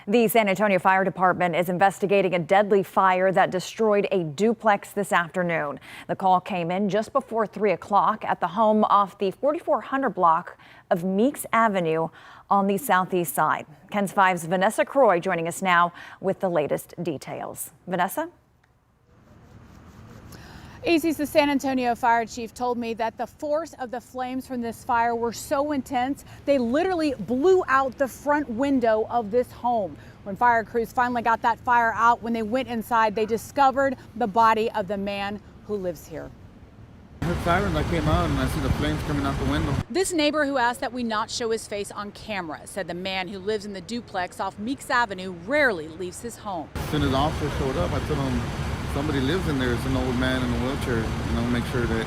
The San Antonio Fire Department is investigating a deadly fire that destroyed a duplex this afternoon. The call came in just before 3 o'clock at the home off the 4400 block of Meeks Avenue on the southeast side. KENS 5's Vanessa Croy joining us now with the latest details. Vanessa? The San Antonio fire chief told me that the force of the flames from this fire were so intense, they literally blew out the front window of this home. When fire crews finally got that fire out, when they went inside, they discovered the body of the man who lives here. I heard sirens. I came out and I see the flames coming out the window. This neighbor, who asked that we not show his face on camera, said the man who lives in the duplex off Meeks Avenue rarely leaves his home. As soon as the officer showed up, I told him somebody lives in there. It's an old man in a wheelchair. Make sure that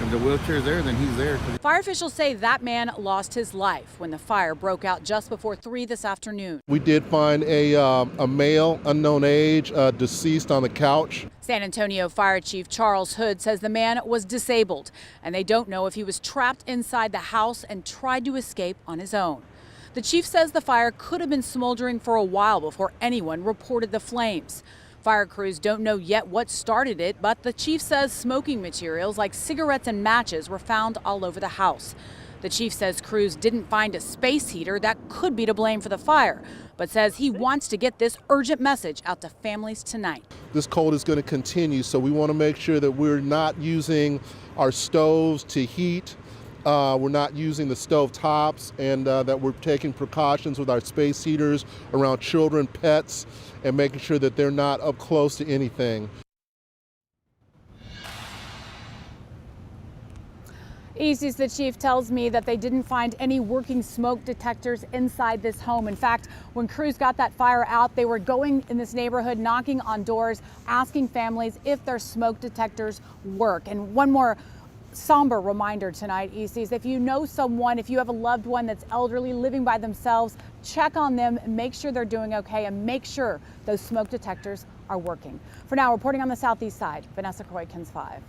if the wheelchair is there, then he's there. Fire officials say that man lost his life when the fire broke out just before 3 this afternoon. We did find a male, unknown age, deceased on the couch. San Antonio Fire Chief Charles Hood says the man was disabled, and they don't know if he was trapped inside the house and tried to escape on his own. The chief says the fire could have been smoldering for a while before anyone reported the flames. Fire crews don't know yet what started it, but the chief says smoking materials like cigarettes and matches were found all over the house. The chief says crews didn't find a space heater that could be to blame for the fire, but says he wants to get this urgent message out to families tonight. This cold is going to continue, so we want to make sure that we're not using our stoves to heat. We're not using the stove tops, and that we're taking precautions with our space heaters around children, pets, and making sure that they're not up close to anything. The chief tells me that they didn't find any working smoke detectors inside this home. In fact, when crews got that fire out, they were going in this neighborhood, knocking on doors, asking families if their smoke detectors work. And one more somber reminder tonight, if you know someone, if you have a loved one that's elderly, living by themselves, check on them, make sure they're doing okay, and make sure those smoke detectors are working. For now, reporting on the southeast side, Vanessa Croy, KENS 5.